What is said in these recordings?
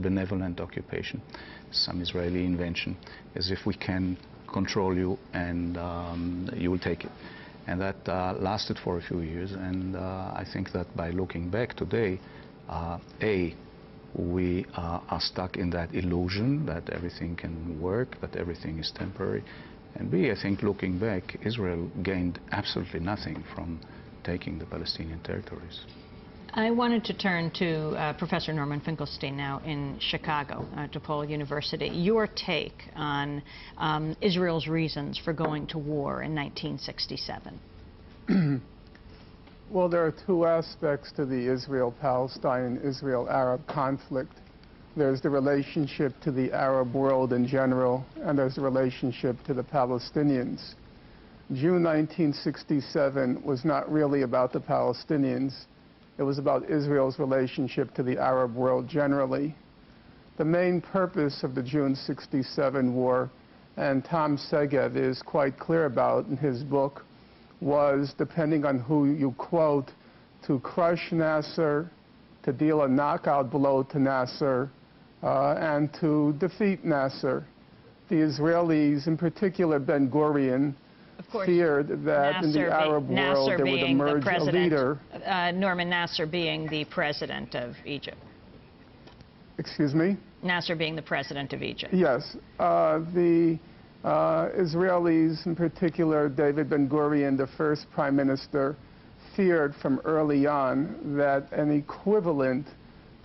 benevolent occupation, some Israeli invention, as if we can control you and you will take it. And that lasted for a few years, and I think that by looking back today, we are stuck in that illusion that everything can work, that everything is temporary. And B, I think looking back, Israel gained absolutely nothing from taking the Palestinian territories. I wanted to turn to Professor Norman Finkelstein now in Chicago, DePaul University. Your take on Israel's reasons for going to war in 1967. Well, there are two aspects to the Israel-Palestine, Israel-Arab conflict. There's the relationship to the Arab world in general, and there's the relationship to the Palestinians. June 1967 was not really about the Palestinians. It was about Israel's relationship to the Arab world generally. The main purpose of the June 67 war, and Tom Segev is quite clear about in his book, was, depending on who you quote, to crush Nasser, to deal a knockout blow to Nasser, and to defeat Nasser. The Israelis, in particular Ben-Gurion, feared that in the Arab world there would emerge a leader. Norman, Nasser being the president of Egypt. Excuse me? Nasser being the president of Egypt. Yes. The Israelis, in particular David Ben-Gurion, the first prime minister, feared from early on that an equivalent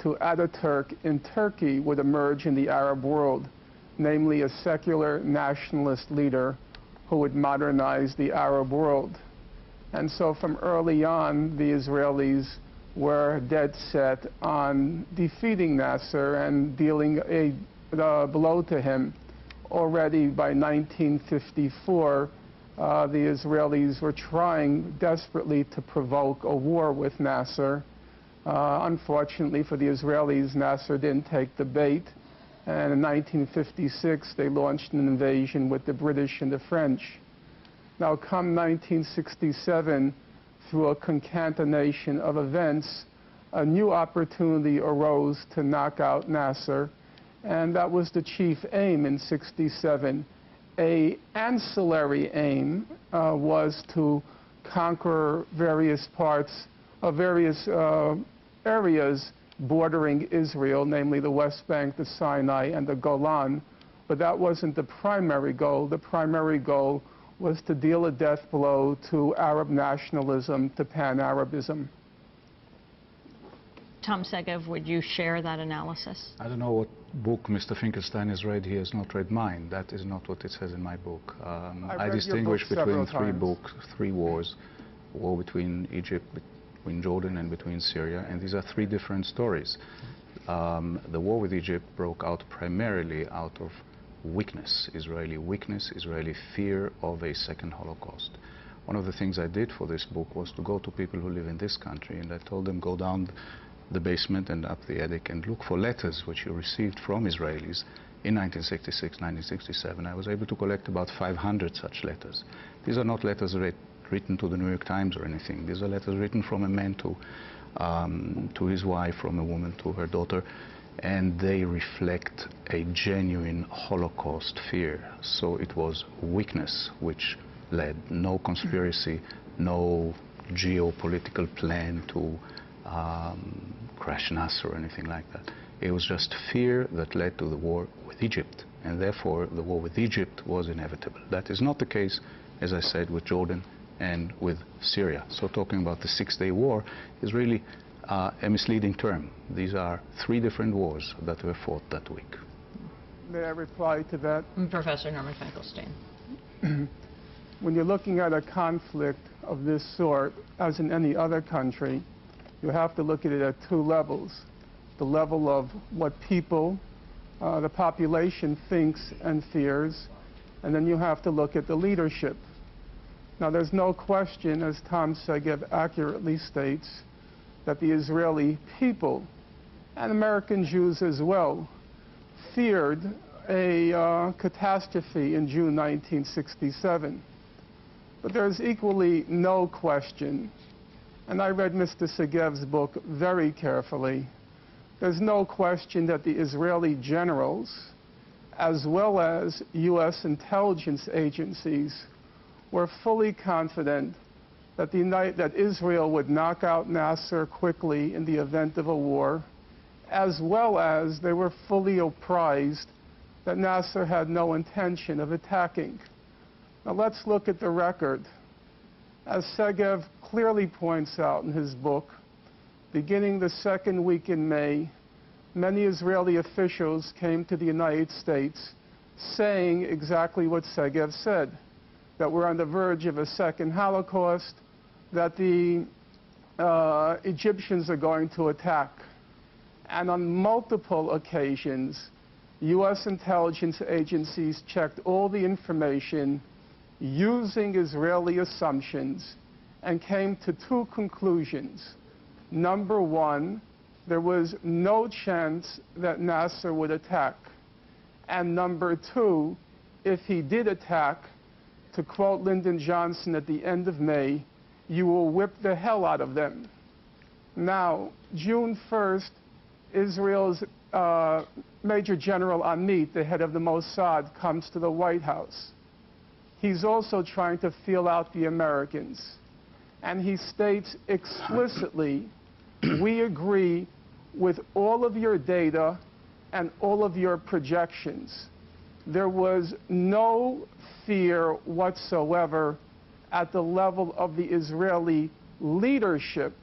to Ataturk in Turkey would emerge in the Arab world, namely a secular nationalist leader who would modernize the Arab world. And so from early on, the Israelis were dead set on defeating Nasser and dealing a blow to him. Already by 1954, the Israelis were trying desperately to provoke a war with Nasser. Unfortunately for the Israelis, Nasser didn't take the bait. And in 1956, they launched an invasion with the British and the French. Now, come 1967, through a concatenation of events, a new opportunity arose to knock out Nasser, and that was the chief aim in '67. An ancillary aim was to conquer various parts of various areas bordering Israel, namely the West Bank, the Sinai, and the Golan. But that wasn't the primary goal. The primary goal was to deal a death blow to Arab nationalism, to pan-Arabism. Tom Segev, would you share that analysis? I don't know what book Mr. Finkelstein has read. He has not read mine. That is not what it says in my book. I distinguish between three wars: war between Egypt, between Jordan, and between Syria, and these are three different stories. The war with Egypt broke out primarily out of weakness, Israeli fear of a second Holocaust. One of the things I did for this book was to go to people who live in this country, and I told them, go down the basement and up the attic and look for letters which you received from Israelis in 1966, 1967. I was able to collect about 500 such letters. These are not letters written to the New York Times or anything. These are letters written from a man to his wife, from a woman to her daughter, and they reflect a genuine Holocaust fear. So it was weakness which led, no conspiracy, no geopolitical plan to crash Nasser or anything like that. It was just fear that led to the war with Egypt, and therefore the war with Egypt was inevitable. That is not the case, as I said, with Jordan and with Syria. So talking about the Six-Day War is really a misleading term. These are three different wars that were fought that week. May I reply to that? Professor Norman Finkelstein. When you're looking at a conflict of this sort, as in any other country, you have to look at it at two levels. The level of what people, the population thinks and fears, and then you have to look at the leadership. Now, there's no question, as Tom Segev accurately states, that the Israeli people, and American Jews as well, feared a catastrophe in June 1967. But there's equally no question, and I read Mr. Segev's book very carefully, there's no question that the Israeli generals, as well as U.S. intelligence agencies, were fully confident that Israel would knock out Nasser quickly in the event of a war, as well as they were fully apprised that Nasser had no intention of attacking. Now let's look at the record. As Segev clearly points out in his book, beginning the second week in May, many Israeli officials came to the United States saying exactly what Segev said, that we're on the verge of a second Holocaust, that the Egyptians are going to attack. And on multiple occasions, U.S. intelligence agencies checked all the information using Israeli assumptions and came to two conclusions. Number one, there was no chance that Nasser would attack. And number two, if he did attack, to quote Lyndon Johnson at the end of May, you will whip the hell out of them. Now, June 1st, Israel's Major General Amit, the head of the Mossad, comes to the White House. He's also trying to feel out the Americans. And he states explicitly, we agree with all of your data and all of your projections. There was no fear whatsoever at the level of the Israeli leadership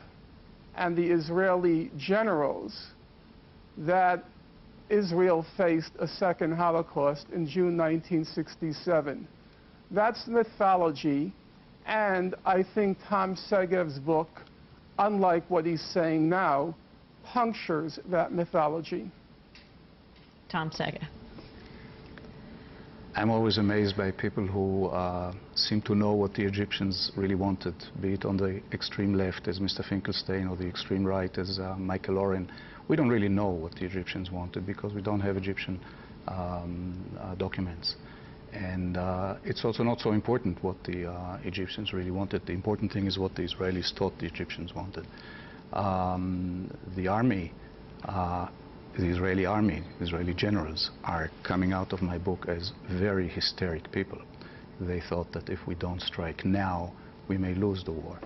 and the Israeli generals that Israel faced a second Holocaust in June 1967. That's mythology, and I think Tom Segev's book, unlike what he's saying now, punctures that mythology. Tom Segev. I'm always amazed by people who seem to know what the Egyptians really wanted, be it on the extreme left as Mr. Finkelstein or the extreme right as Michael Oren. We don't really know what the Egyptians wanted because we don't have Egyptian documents. And it's also not so important what the Egyptians really wanted. The important thing is what the Israelis thought the Egyptians wanted. The army, the Israeli army, Israeli generals are coming out of my book as very hysteric people. They thought that if we don't strike now, we may lose the war.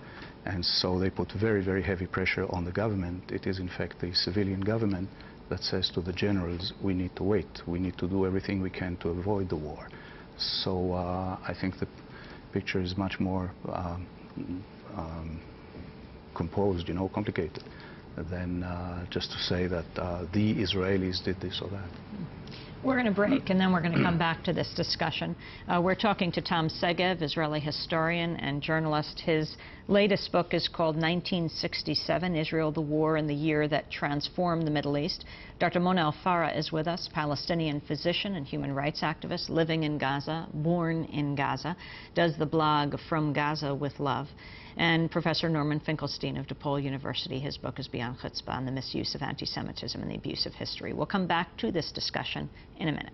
And so they put very, very heavy pressure on the government. It is in fact the civilian government that says to the generals, we need to wait. We need to do everything we can to avoid the war. So I think the picture is much more composed, complicated, than just to say that the Israelis did this or that. We're going to break, and then we're going to come back to this discussion. We're talking to Tom Segev, Israeli historian and journalist. His latest book is called 1967, Israel, the War and the Year That Transformed the Middle East. Dr. Mona El-Farra is with us, Palestinian physician and human rights activist, living in Gaza, born in Gaza, does the blog From Gaza with Love. And Professor Norman Finkelstein of DePaul University. His book is Beyond Chutzpah on the misuse of anti-Semitism and the abuse of history. We'll come back to this discussion in a minute.